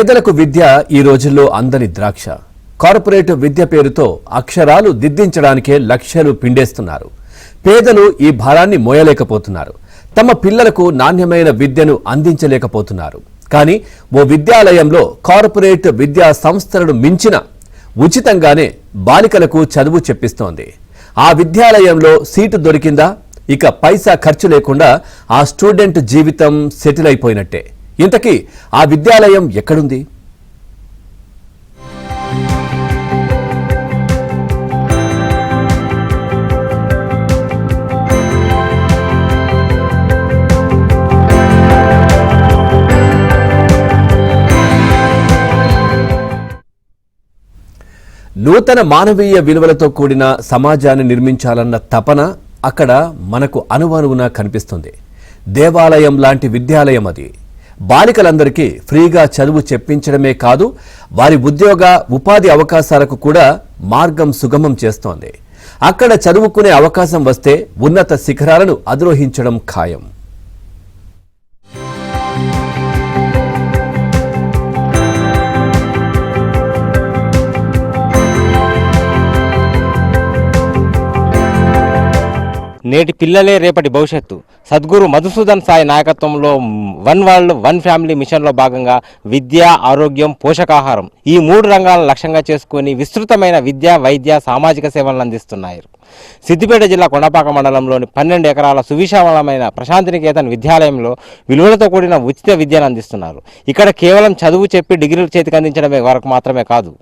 పేదలకు విద్య ఈ రోజుల్లో అందని ద్రాక్ష. కార్పొరేట్ విద్య పేరుతో అక్షరాలు దిద్దించడానికే లక్షలు పిండేస్తున్నారు. పేదలు ఈ భారాన్ని మోయలేకపోతున్నారు. తమ పిల్లలకు నాణ్యమైన విద్యను అందించలేకపోతున్నారు. కానీ ఓ విద్యాలయంలో కార్పొరేట్ విద్యా సంస్థలను మించిన ఉచితంగానే బాలికలకు చదువు చెప్పిస్తోంది. ఆ విద్యాలయంలో సీటు దొరికిందా? ఇక పైసా ఖర్చు లేకుండా ఆ స్టూడెంట్ జీవితం సెటిల్ అయిపోయినట్టే. ఇంతకీ ఆ విద్యాలయం ఎక్కడుంది? నూతన మానవీయ విలువలతో కూడిన సమాజాన్ని నిర్మించాలన్న తపన అక్కడ మనకు అనువనువున కనిపిస్తుంది. దేవాలయం లాంటి విద్యాలయం అది. బాలికలందరికీ ఫ్రీగా చదువు చెప్పించడమే కాదు, వారి ఉపాధి అవకాశాలకు కూడా మార్గం సుగమం చేస్తోంది. అక్కడ చదువుకునే అవకాశం వస్తే ఉన్నత శిఖరాలను అధిరోహించడం ఖాయం. నేటి పిల్లలే రేపటి భవిష్యత్తు. సద్గురు మధుసూదన్ సాయి నాయకత్వంలో వన్ వరల్డ్ వన్ ఫ్యామిలీ మిషన్లో భాగంగా విద్య, ఆరోగ్యం, పోషకాహారం ఈ 3 రంగాలను లక్ష్యంగా చేసుకుని విస్తృతమైన విద్య, వైద్య, సామాజిక సేవలను అందిస్తున్నారు. సిద్దిపేట జిల్లా కొండపాక మండలంలోని 12 ఎకరాల సువిశాలమైన ప్రశాంతినికేతన్ విద్యాలయంలో విలువలతో కూడిన ఉచిత విద్యను అందిస్తున్నారు. ఇక్కడ కేవలం చదువు చెప్పి డిగ్రీలు చేతికి అందించడమే వరకు మాత్రమే కాదు,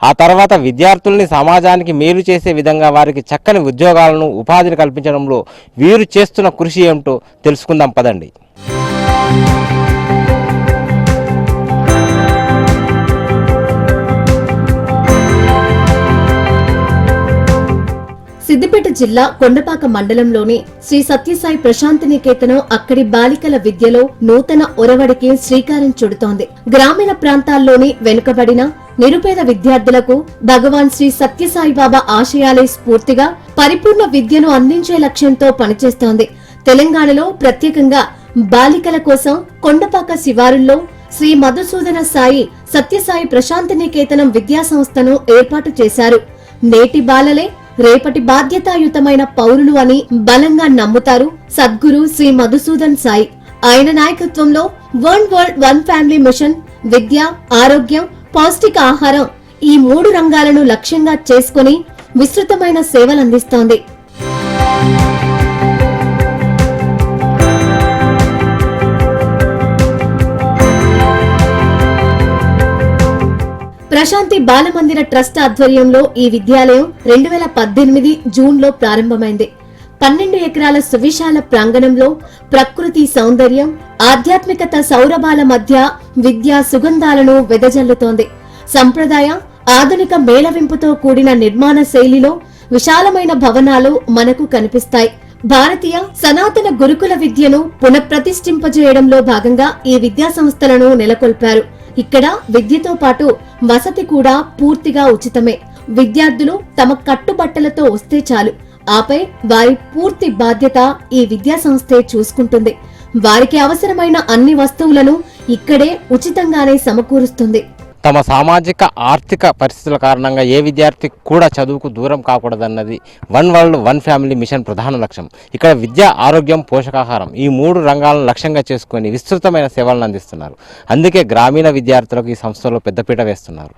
ఆ తర్వాత విద్యార్థుల్ని సమాజానికి మేలు చేసే విధంగా వారికి చక్కని ఉద్యోగాలను, ఉపాధిని కల్పించడంలో వీరు చేస్తున్న కృషి ఏమిటో తెలుసుకుందాం పదండి. సిద్దిపేట జిల్లా కొండపాక మండలంలోని శ్రీ సత్యసాయి ప్రశాంతినికేతనం అక్కడి బాలికల విద్యలో నూతన ఒరవడికి శ్రీకారం చుడుతోంది. గ్రామీణ ప్రాంతాల్లోని వెనుకబడిన నిరుపేద విద్యార్థులకు భగవాన్ శ్రీ సత్యసాయి బాబా ఆశయాలే స్ఫూర్తిగా పరిపూర్ణ విద్యను అందించే లక్ష్యంతో పనిచేస్తోంది. తెలంగాణలో ప్రత్యేకంగా బాలికల కోసం కొండపాక శివారుల్లో శ్రీ మధుసూదన సాయి సత్యసాయి ప్రశాంతినికేతనం విద్యా సంస్థను ఏర్పాటు చేశారు. నేటి బాలలే రేపటి బాధ్యతాయుతమైన పౌరులు అని బలంగా నమ్ముతారు సద్గురు శ్రీ మధుసూదన్ సాయి. ఆయన నాయకత్వంలో one world one family mission విద్య, ఆరోగ్యం, పౌష్టిక ఆహారం ఈ 3 రంగాలను లక్ష్యంగా చేసుకుని విస్తృతమైన సేవలందిస్తోంది. ప్రశాంతి బాలమందిర ట్రస్ట్ ఆధ్వర్యంలో ఈ విద్యాలయం 2018 జూన్లో ప్రారంభమైంది. 12 ఎకరాల సువిశాల ప్రాంగణంలో ప్రకృతి సౌందర్యం, ఆధ్యాత్మికత సౌరభాల మధ్య విద్యా సుగంధాలను వెదజల్లుతోంది. సంప్రదాయ, ఆధునిక మేళవింపుతో కూడిన నిర్మాణ శైలిలో విశాలమైన భవనాలు మనకు కనిపిస్తాయి. భారతీయ సనాతన గురుకుల విద్యను పునఃప్రతిష్ఠింపజేయడంలో భాగంగా ఈ విద్యా సంస్థలను నెలకొల్పారు. ఇక్కడ విద్యతో పాటు వసతి కూడా పూర్తిగా ఉచితమే. విద్యార్థులు తమ కట్టుబట్టలతో వస్తే చాలు, ఆపై వారి పూర్తి బాధ్యత ఈ విద్యా సంస్థే చూసుకుంటుంది. వారికి అవసరమైన అన్ని వస్తువులను ఇక్కడే ఉచితంగానే సమకూరుస్తుంది. తమ సామాజిక, ఆర్థిక పరిస్థితుల కారణంగా ఏ విద్యార్థి కూడా చదువుకు దూరం కాకూడదన్నది one world one family mission ప్రధాన లక్ష్యం. ఇక్కడ విద్య, ఆరోగ్యం, పోషకాహారం ఈ 3 రంగాలను లక్ష్యంగా చేసుకుని విస్తృతమైన సేవలను అందిస్తున్నారు. అందుకే గ్రామీణ విద్యార్థులకు ఈ సంస్థలో పెద్దపీట వేస్తున్నారు.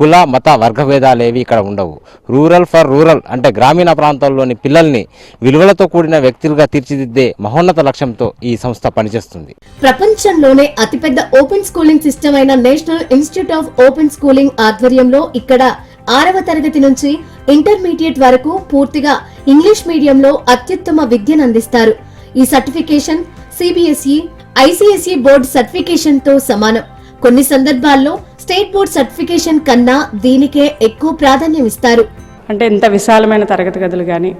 కుల, మత, వర్గభేదాలేవి ఇక్కడ ఉండవు. రూరల్ ఫర్ రూరల్ అంటే గ్రామీణ ప్రాంతాల్లోని పిల్లల్ని విలువలతో కూడిన వ్యక్తులుగా తీర్చిదిద్దే మహోన్నత లక్ష్యంతో ఈ సంస్థ పనిచేస్తుంది. ప్రపంచంలోనే అతిపెద్ద ఓపెన్ స్కూలింగ్ సిస్టమ్ అయిన national institute of open schooling ఆధ్వర్యంలో ఇక్కడ 6వ తరగతి నుంచి ఇంటర్మీడియట్ వరకు పూర్తిగా ఇంగ్లీష్ మీడియంలో అత్యుత్తమ విద్యను అందిస్తారు. ఈ certification CBSE, ICSE board certification తో సమానం. కొన్ని సందర్భాల్లో స్టేట్ బోర్డు సర్టిఫికేషన్ కన్నా దీనికే ఎక్కువ ప్రాధాన్యం ఇస్తారు. అంటే ఎంత విశాలమైన తరగతి గదులు కానీ,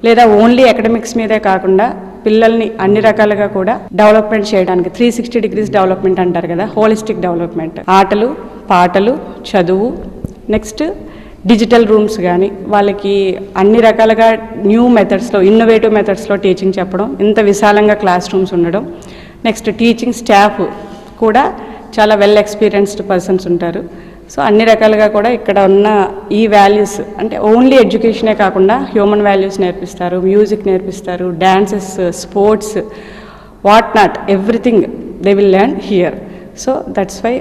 లేదా ఓన్లీ అకాడమిక్స్ మీదే కాకుండా పిల్లల్ని అన్ని రకాలుగా కూడా డెవలప్మెంట్ చేయడానికి 360 డిగ్రీస్ డెవలప్మెంట్ అంటారు కదా, హోలిస్టిక్ డెవలప్మెంట్, ఆటలు, పాటలు, చదువు, నెక్స్ట్ డిజిటల్ రూమ్స్ కానీ వాళ్ళకి అన్ని రకాలుగా న్యూ మెథడ్స్లో, ఇన్నోవేటివ్ మెథడ్స్లో టీచింగ్ చెప్పడం, ఇంత విశాలంగా క్లాస్ రూమ్స్ ఉండడం, నెక్స్ట్ టీచింగ్ స్టాఫ్ కూడా చాలా వెల్ ఎక్స్పీరియన్స్డ్ పర్సన్స్ ఉంటారు. సో అన్ని రకాలుగా కూడా ఇక్కడ ఉన్న ఈ వాల్యూస్ అంటే ఓన్లీ ఎడ్యుకేషనే కాకుండా హ్యూమన్ వాల్యూస్ నేర్పిస్తారు, మ్యూజిక్ నేర్పిస్తారు, dances, sports, what not, everything they will learn here. So that's why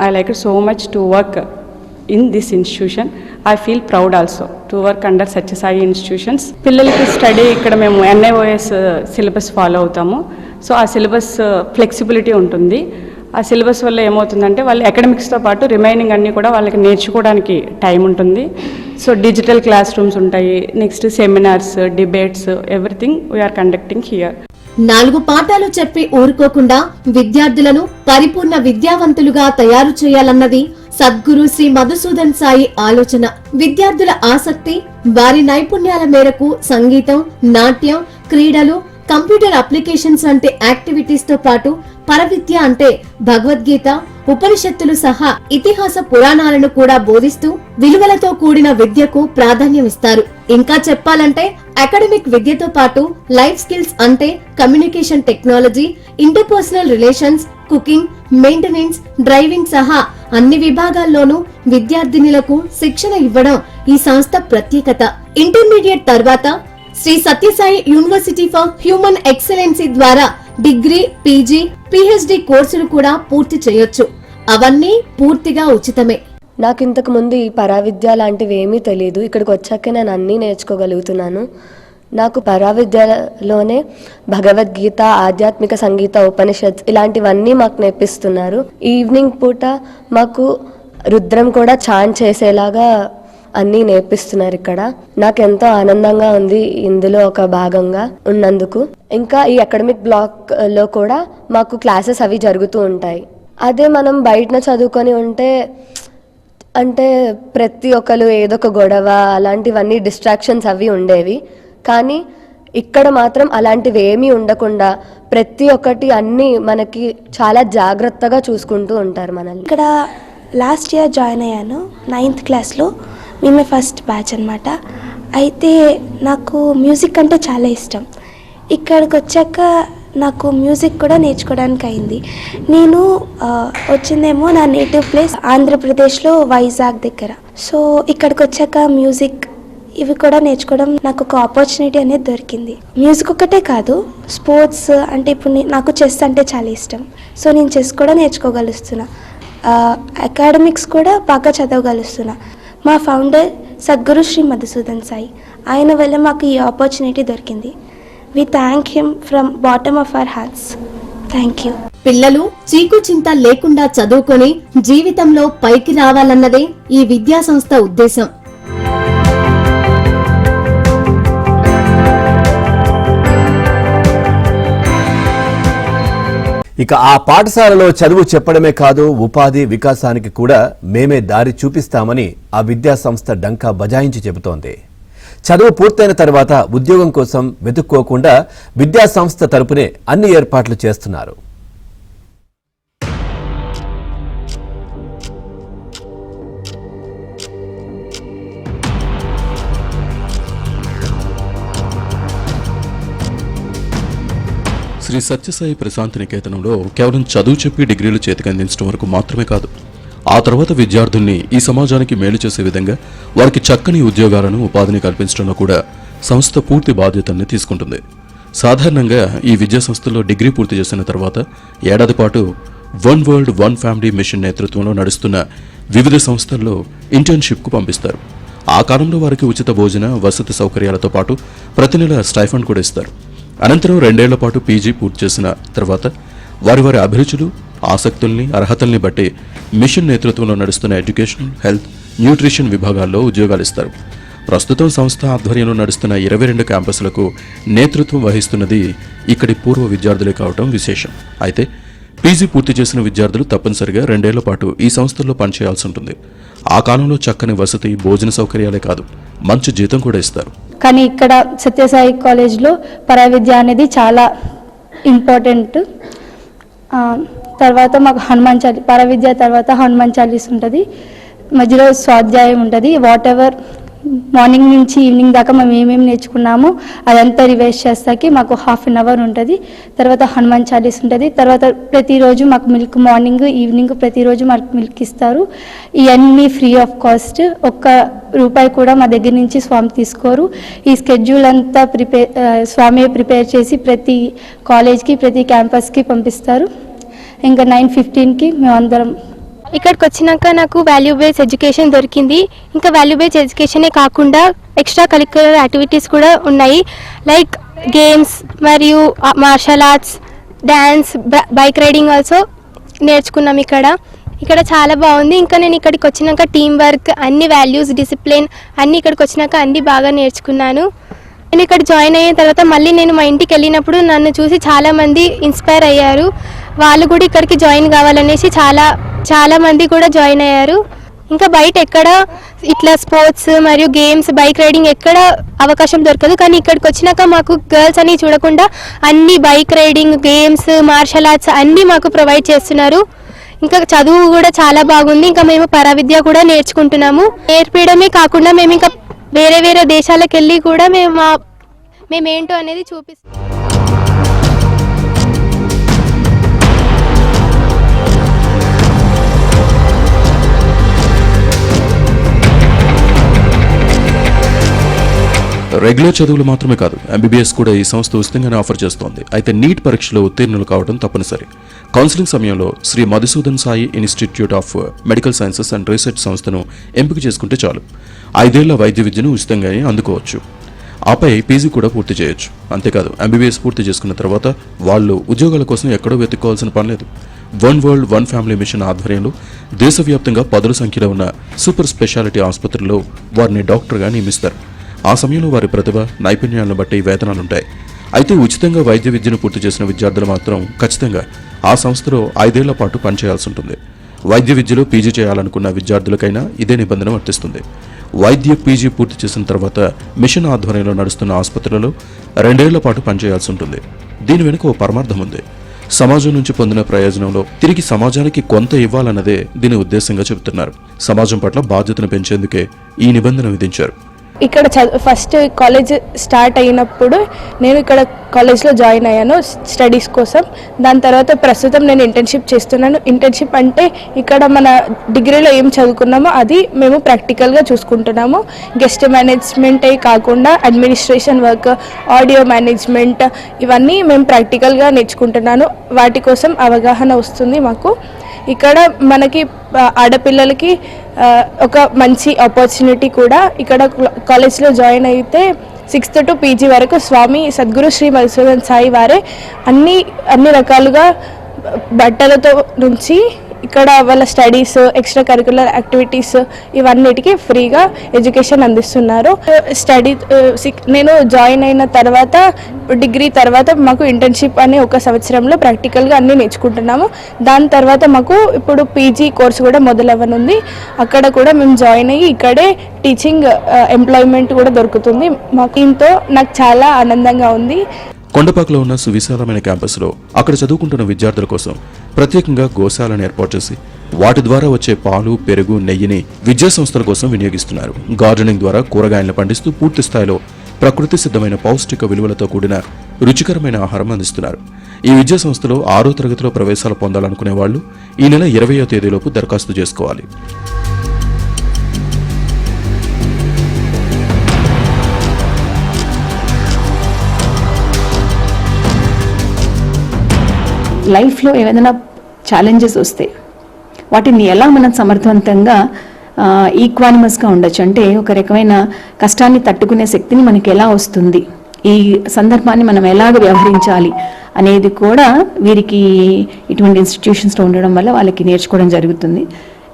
I like it so much to work in this institution. I feel proud also to work under Satyasai institutions. పిల్లలకి study ఇక్కడ మేము NIOS syllabus follow అవుతాము. So ఆ syllabus flexibility ఉంటుంది. ఆ syllabus వల్ల ఏమవుతుందంటే వాళ్ళు అకాడమిక్స్తో పాటు రిమైనింగ్ అన్నీ కూడా వాళ్ళకి నేర్చుకోవడానికి టైం ఉంటుంది. సో డిజిటల్ క్లాస్ రూమ్స్ ఉంటాయి, next seminars, debates, everything we are conducting here. 4 పాఠాలు చెప్పి ఊరుకోకుండా విద్యార్థులను పరిపూర్ణ విద్యావంతులుగా తయారు చేయాలన్నది సద్గురు శ్రీ మధుసూదన్ సాయి ఆలోచన. విద్యార్థుల ఆసక్తి, వారి నైపుణ్యాల మేరకు సంగీతం, నాట్యం, క్రీడలు, కంప్యూటర్ అప్లికేషన్స్ వంటి యాక్టివిటీస్ తో పాటు పరవిద్య అంటే భగవద్గీత, ఉపనిషత్తులు సహా ఇతిహాస పురాణాలను కూడా బోధిస్తూ విలువలతో కూడిన విద్యకు ప్రాధాన్యమిస్తారు. ఇంకా చెప్పాలంటే అకాడమిక్ విద్యతో పాటు లైఫ్ స్కిల్స్ అంటే communication technology, interpersonal relations, cooking, maintenance, driving సహా అన్ని విభాగాల్లోనూ విద్యార్థినులకు శిక్షణ ఇవ్వడం ఈ సంస్థ ప్రత్యేకత. ఇంటర్మీడియట్ తర్వాత Shri Sathya Sai university for human excellence ద్వారా డిగ్రీ, పీజీ, పిహెచ్డి కోర్సులు కూడా పూర్తి చేయొచ్చు. అవన్నీ పూర్తిగా ఉచితమే. నాకు ఇంతకు ముందు ఈ పరావిద్య లాంటివి ఏమీ తెలియదు. ఇక్కడికి వచ్చాక నేను అన్నీ నేర్చుకోగలుగుతున్నాను. నాకు పరావిద్యలోనే భగవద్గీత, ఆధ్యాత్మిక సంగీత, ఉపనిషత్ ఇలాంటివన్నీ మాకు నేర్పిస్తున్నారు. ఈవినింగ్ పూట మాకు రుద్రం కూడా చాంట్ చేసేలాగా అన్నీ నేర్పిస్తున్నారు ఇక్కడ. నాకు ఎంతో ఆనందంగా ఉంది ఇందులో ఒక భాగంగా ఉన్నందుకు. ఇంకా ఈ అకాడమిక్ బ్లాక్ లో కూడా మాకు క్లాసెస్ అవి జరుగుతూ ఉంటాయి. అదే మనం బయటన చదువుకొని ఉంటే అంటే ప్రతి ఒక్కరు ఏదో ఒక గొడవ అలాంటివన్నీ డిస్ట్రాక్షన్స్ అవి ఉండేవి. కానీ ఇక్కడ మాత్రం అలాంటివి ఏమీ ఉండకుండా ప్రతి ఒక్కటి అన్నీ మనకి చాలా జాగ్రత్తగా చూసుకుంటూ ఉంటారు మనల్ని. ఇక్కడ లాస్ట్ ఇయర్ జాయిన్ అయ్యాను 9th క్లాస్లో. మేమే ఫస్ట్ బ్యాచ్ అనమాట. అయితే నాకు మ్యూజిక్ అంటే చాలా ఇష్టం. ఇక్కడికి వచ్చాక నాకు మ్యూజిక్ కూడా నేర్చుకోవడానికి అయింది. నేను వచ్చిందేమో నా నేటివ్ ప్లేస్ ఆంధ్రప్రదేశ్లో వైజాగ్ దగ్గర. సో ఇక్కడికి వచ్చాక మ్యూజిక్ ఇవి కూడా నేర్చుకోవడం నాకు ఒక ఆపర్చునిటీ అనేది దొరికింది. మ్యూజిక్ ఒకటే కాదు, స్పోర్ట్స్ అంటే ఇప్పుడు నాకు చెస్ అంటే చాలా ఇష్టం. సో నేను చెస్ కూడా నేర్చుకోగలుస్తున్నా, అకాడమిక్స్ కూడా బాగా చదవగలుస్తున్నా. మా ఫౌండర్ సద్గురు శ్రీ మధుసూదన్ సాయి, ఆయన వల్ల మాకు ఈ ఆపర్చునిటీ దొరికింది. We thank him from bottom of our hearts. Thank you. పిల్లలు చీకు చింత లేకుండా చదువుకొని జీవితంలో పైకి రావాలన్నదే ఈ విద్యా సంస్థ ఉద్దేశం. ఇక ఆ పాఠశాలలో చదువు చెప్పడమే కాదు, ఉపాధి వికాసానికి కూడా మేమే దారి చూపిస్తామని ఆ విద్యా సంస్థ డంకా బజాయించి చెబుతోంది. చదువు పూర్తయిన తర్వాత ఉద్యోగం కోసం వెతుక్కోకుండా విద్యా సంస్థ తరపునే అన్ని ఏర్పాట్లు చేస్తున్నారు. శ్రీ సత్యసాయి ప్రశాంతి నికేతనంలో కేవలం చదువు చెప్పి డిగ్రీలు చేతికి అందించడం వరకు మాత్రమే కాదు, ఆ తర్వాత విద్యార్థుల్ని ఈ సమాజానికి మేలు చేసే విధంగా వారికి చక్కని ఉద్యోగాలను, ఉపాధిని కల్పించడంలో కూడా సంస్థ పూర్తి బాధ్యతల్ని తీసుకుంటుంది. సాధారణంగా ఈ విద్యా సంస్థలో డిగ్రీ పూర్తి చేసిన తర్వాత ఏడాది పాటు one world one family machine నేతృత్వంలో నడుస్తున్న వివిధ సంస్థల్లో ఇంటర్న్షిప్కు పంపిస్తారు. ఆ కాలంలో వారికి ఉచిత భోజన, వసతి సౌకర్యాలతో పాటు ప్రతి నెల స్టైఫండ్ కూడా ఇస్తారు. అనంతరం 2 ఏళ్ల పాటు పీజీ పూర్తి చేసిన తర్వాత వారి వారి అభిరుచులు, ఆసక్తుల్ని, అర్హతల్ని బట్టి మిషన్ నేతృత్వంలో నడుస్తున్న ఎడ్యుకేషన్, హెల్త్, న్యూట్రిషన్ విభాగాల్లో ఉద్యోగాలు ఇస్తారు. ప్రస్తుతం సంస్థ ఆధ్వర్యంలో నడుస్తున్న 22 క్యాంపస్లకు నేతృత్వం వహిస్తున్నది ఇక్కడి పూర్వ విద్యార్థులే కావడం విశేషం. అయితే పీజీ పూర్తి చేసిన విద్యార్థులు తప్పనిసరిగా 2 ఏళ్ల పాటు ఈ సంస్థల్లో పనిచేయాల్సి ఉంటుంది. ఆ కాలంలో చక్కని వసతి, భోజన సౌకర్యాలే కాదు, మంచి జీతం కూడా ఇస్తారు. కానీ ఇక్కడ సత్యసాయి కాలేజ్లో పరావిద్య అనేది చాలా ఇంపార్టెంట్. తర్వాత మాకు హనుమాన్ పరావిద్య తర్వాత హనుమాన్ చాలీస్ ఉంటుంది, మధ్యలో స్వాధ్యాయం ఉంటుంది. వాట్ ఎవర్ మార్నింగ్ నుంచి ఈవినింగ్ దాకా మేము ఏమేమి నేర్చుకున్నామో అదంతా రివైజ్ చేస్తాకి మాకు ½ అన్ అవర్ ఉంటుంది. తర్వాత హనుమాన్ చాలీస్ ఉంటుంది. తర్వాత ప్రతిరోజు మాకు మిల్క్ మార్నింగ్ ఈవినింగ్ ప్రతిరోజు మాకు మిల్క్ ఇస్తారు. ఇవన్నీ ఫ్రీ ఆఫ్ కాస్ట్. ₹1 కూడా మా దగ్గర నుంచి స్వామి తీసుకోరు. ఈ స్కెడ్యూల్ అంతా స్వామి ప్రిపేర్ చేసి ప్రతి కాలేజ్కి ప్రతి క్యాంపస్కి పంపిస్తారు. ఇంకా 9:15కి మేమందరం ఇక్కడికి వచ్చినాక నాకు వాల్యూ బేస్ ఎడ్యుకేషన్ దొరికింది. ఇంకా వాల్యూ బేస్ ఎడ్యుకేషనే కాకుండా ఎక్స్ట్రా కరిక్యులర్ యాక్టివిటీస్ కూడా ఉన్నాయి. లైక్ గేమ్స్ మరియు martial arts, dance, bike riding also నేర్చుకున్నాం ఇక్కడ చాలా బాగుంది. ఇంకా నేను ఇక్కడికి వచ్చినాక టీం వర్క్, అన్ని వాల్యూస్, డిసిప్లిన్ అన్నీ ఇక్కడికి వచ్చినాక అన్నీ బాగా నేర్చుకున్నాను. నేను ఇక్కడ జాయిన్ అయిన తర్వాత మళ్ళీ నేను మా ఇంటికి వెళ్ళినప్పుడు నన్ను చూసి చాలామంది ఇన్స్పైర్ అయ్యారు. వాళ్ళు కూడా ఇక్కడికి జాయిన్ కావాలనేసి చాలా మంది కూడా జాయిన్ అయ్యారు. ఇంకా బయట ఎక్కడ ఇట్లా స్పోర్ట్స్ మరియు గేమ్స్, బైక్ రైడింగ్ ఎక్కడ అవకాశం దొరకదు. కానీ ఇక్కడికి వచ్చినాక మాకు గర్ల్స్ అని చూడకుండా అన్ని bike riding, games, martial arts అన్నీ మాకు ప్రొవైడ్ చేస్తున్నారు. ఇంకా చదువు కూడా చాలా బాగుంది. ఇంకా మేము పరావిద్య కూడా నేర్చుకుంటున్నాము. నేర్పించడమే కాకుండా మేము ఇంకా వేరే దేశాలకు వెళ్ళి కూడా మేమేంటో అనేది చూపిస్తాం. రెగ్యులర్ చదువులు మాత్రమే కాదు, ఎంబీబీఎస్ కూడా ఈ సంస్థ ఉచితంగానే ఆఫర్ చేస్తోంది. అయితే నీట్ పరీక్షలో ఉత్తీర్ణులు కావడం తప్పనిసరి. కౌన్సిలింగ్ సమయంలో Shri Madhusudan Sai institute of medical sciences and research సంస్థను ఎంపిక చేసుకుంటే చాలు 5 ఏళ్ల వైద్య విద్యను ఉచితంగానే అందుకోవచ్చు. ఆపై పీజీ కూడా పూర్తి చేయొచ్చు. అంతేకాదు, ఎంబీబీఎస్ పూర్తి చేసుకున్న తర్వాత వాళ్ళు ఉద్యోగాల కోసం ఎక్కడో వెతుక్కోవాల్సిన పని లేదు. One world one family machine ఆధ్వర్యంలో దేశవ్యాప్తంగా 10 సంఖ్యలో ఉన్న సూపర్ స్పెషాలిటీ ఆసుపత్రుల్లో వారిని డాక్టర్గా నియమిస్తారు. ఆ సమయంలో వారి ప్రతిభ, నైపుణ్యాలను బట్టి వేతనాలుంటాయి. అయితే ఉచితంగా వైద్య విద్యను పూర్తి చేసిన విద్యార్థులు మాత్రం ఖచ్చితంగా ఆ సంస్థలో 5 ఏళ్ల పాటు పనిచేయాల్సి ఉంటుంది. వైద్య విద్యలో పీజీ చేయాలనుకున్న విద్యార్థులకైనా ఇదే నిబంధన వర్తిస్తుంది. వైద్య పీజీ పూర్తి చేసిన తర్వాత మిషన్ ఆధ్వర్యంలో నడుస్తున్న ఆసుపత్రులలో 2 ఏళ్ల పాటు పనిచేయాల్సి ఉంటుంది. దీని వెనుక ఓ పరమార్థం ఉంది. సమాజం నుంచి పొందిన ప్రయోజనంలో తిరిగి సమాజానికి కొంత ఇవ్వాలన్నదే దీని ఉద్దేశంగా చెబుతున్నారు. సమాజం పట్ల బాధ్యతను పెంచేందుకే ఈ నిబంధన విధించారు. ఇక్కడ ఫస్ట్ కాలేజ్ స్టార్ట్ అయినప్పుడు నేను ఇక్కడ కాలేజ్లో జాయిన్ అయ్యాను స్టడీస్ కోసం. దాని తర్వాత ప్రస్తుతం నేను ఇంటర్న్షిప్ చేస్తున్నాను. ఇంటర్న్షిప్ అంటే ఇక్కడ మన డిగ్రీలో ఏం చదువుకున్నామో అది మేము ప్రాక్టికల్గా చూసుకుంటున్నాము. గెస్ట్ మేనేజ్మెంటే కాకుండా అడ్మినిస్ట్రేషన్ వర్క్, ఆడియో మేనేజ్మెంట్ ఇవన్నీ మేము ప్రాక్టికల్గా నేర్చుకుంటున్నాను. వాటి కోసం అవగాహన వస్తుంది మాకు. ఇక్కడ మనకి ఆడపిల్లలకి ఒక మంచి ఆపర్చునిటీ కూడా. ఇక్కడ కాలేజ్లో జాయిన్ అయితే 6th to పీజీ వరకు స్వామి సద్గురు శ్రీ మధుసూదన్ సాయి వారే అన్ని రకాలుగా బట్టలతో నుంచి ఇక్కడ వాళ్ళ స్టడీస్, ఎక్స్ట్రా కరిక్యులర్ యాక్టివిటీస్ ఇవన్నిటికీ ఫ్రీగా ఎడ్యుకేషన్ అందిస్తున్నారు. నేను జాయిన్ అయిన తర్వాత డిగ్రీ తర్వాత మాకు ఇంటర్న్షిప్ అని 1 సంవత్సరంలో ప్రాక్టికల్గా అన్నీ నేర్చుకుంటున్నాము. దాని తర్వాత మాకు ఇప్పుడు పీజీ కోర్స్ కూడా మొదలవ్వనుంది. అక్కడ కూడా మేము జాయిన్ అయ్యి ఇక్కడే టీచింగ్ ఎంప్లాయ్మెంట్ కూడా దొరుకుతుంది మాకు. దీంతో నాకు చాలా ఆనందంగా ఉంది. కొండపాకలో ఉన్న సువిశాలమైన క్యాంపస్లో అక్కడ చదువుకుంటున్న విద్యార్థుల కోసం ప్రత్యేకంగా గోశాలను ఏర్పాటు చేసి వాటి ద్వారా వచ్చే పాలు, పెరుగు, నెయ్యిని విద్యా సంస్థల కోసం వినియోగిస్తున్నారు. గార్డెనింగ్ ద్వారా కూరగాయలను పండిస్తూ పూర్తి స్థాయిలో ప్రకృతి సిద్ధమైన పౌష్టిక విలువలతో కూడిన రుచికరమైన ఆహారం అందిస్తున్నారు. ఈ విద్యా సంస్థలో 6వ తరగతిలో ప్రవేశాలు పొందాలనుకునే వాళ్ళు ఈ నెల 20వ తేదీలోపు దరఖాస్తు చేసుకోవాలి. లైఫ్లో ఏదైనా ఛాలెంజెస్ వస్తే వాటిని ఎలా మనం సమర్థవంతంగా ఈక్వానిమస్గా ఉండొచ్చు, అంటే ఒక రకమైన కష్టాన్ని తట్టుకునే శక్తిని మనకి ఎలా వస్తుంది, ఈ సందర్భాన్ని మనం ఎలాగ వ్యవహరించాలి అనేది కూడా వీరికి ఇటువంటి ఇన్స్టిట్యూషన్స్లో ఉండడం వల్ల వాళ్ళకి నేర్చుకోవడం జరుగుతుంది.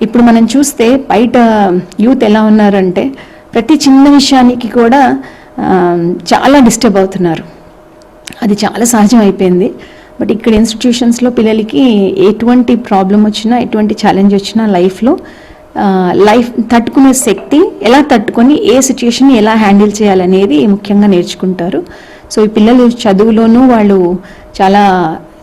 ఇప్పుడు మనం చూస్తే బయట యూత్ ఎలా ఉన్నారంటే ప్రతి చిన్న విషయానికి కూడా చాలా డిస్టర్బ్ అవుతున్నారు. అది చాలా సహజం అయిపోయింది. బట్ ఇక్కడ ఇన్స్టిట్యూషన్స్లో పిల్లలకి ఎటువంటి ప్రాబ్లం వచ్చినా, ఎటువంటి ఛాలెంజ్ వచ్చినా లైఫ్ తట్టుకునే శక్తి, ఎలా తట్టుకొని ఏ సిచ్యుయేషన్ ఎలా హ్యాండిల్ చేయాలనేది ముఖ్యంగా నేర్చుకుంటారు. సో ఈ పిల్లలు చదువులోనూ వాళ్ళు చాలా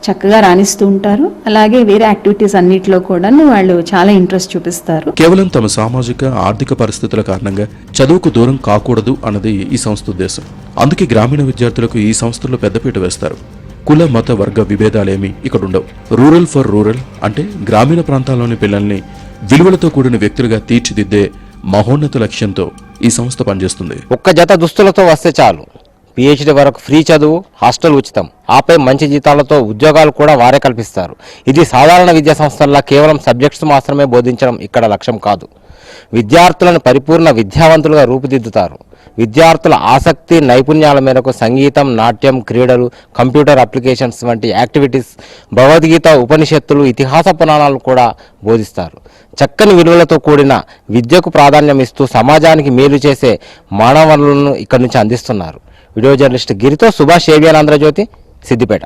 చక్కగా రాణిస్తూ ఉంటారు. అలాగే వేరే యాక్టివిటీస్ అన్నిటిలో కూడా వాళ్ళు చాలా ఇంట్రెస్ట్ చూపిస్తారు. కేవలం తమ సామాజిక ఆర్థిక పరిస్థితుల కారణంగా చదువుకు దూరం కాకూడదు అన్నది ఈ సంస్థ ఉద్దేశం. అందుకే గ్రామీణ విద్యార్థులకు ఈ సంస్థల్లో పెద్దపీట వేస్తారు. కుల మత వర్గ విభేదాలేమీ ఇక్కడ ఉండవు. రూరల్ ఫర్ రూరల్ అంటే గ్రామీణ ప్రాంతాల్లోని పిల్లల్ని విలువలతో కూడిన వ్యక్తులుగా తీర్చిదిద్దే మహోన్నత లక్ష్యంతో ఈ సంస్థ పనిచేస్తుంది. ఒక్క జత దుస్తులతో వస్తే చాలు, పిహెచ్డి వరకు ఫ్రీ చదువు, హాస్టల్ ఉచితం, ఆపై మంచి జీతాలతో ఉద్యోగాలు కూడా వారే కల్పిస్తారు. ఇది సాధారణ విద్యా సంస్థల్లో కేవలం సబ్జెక్ట్స్ మాత్రమే బోధించడం ఇక్కడ లక్ష్యం కాదు. విద్యార్థులను పరిపూర్ణ విద్యావంతులుగా రూపుదిద్దుతారు. విద్యార్థుల ఆసక్తి నైపుణ్యాల మేరకు సంగీతం, నాట్యం, క్రీడలు, కంప్యూటర్ అప్లికేషన్స్ వంటి యాక్టివిటీస్, భగవద్గీత, ఉపనిషత్తులు, ఇతిహాస పురాణాలు కూడా బోధిస్తారు. చక్కని విలువలతో కూడిన విద్యకు ప్రాధాన్యం ఇస్తూ సమాజానికి మేలు చేసే మానవ వనరులను ఇక్కడి నుంచి అందిస్తున్నారు. వీడియో జర్నలిస్ట్ గిరితో సుభాష్, ఏబిఎన్ ఆంధ్రజ్యోతి, సిద్దిపేట.